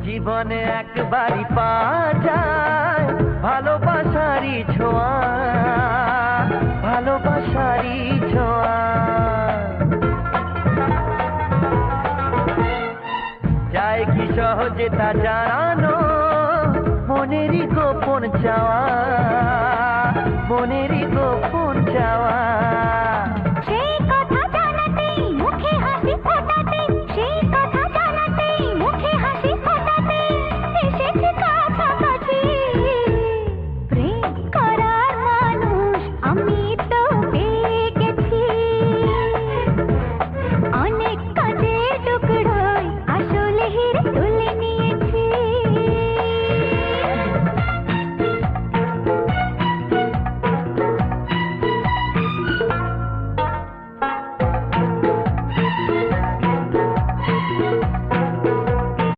জীবনে একবারই পাওয়া যায় ভালোবাসারই ছোঁয়া, ভালোবাসারই ছোঁয়া। যায় কি সহজে তা জানানো, মনেরই গোপন চাওয়া, মনেরই গোপন চাওয়া। সেই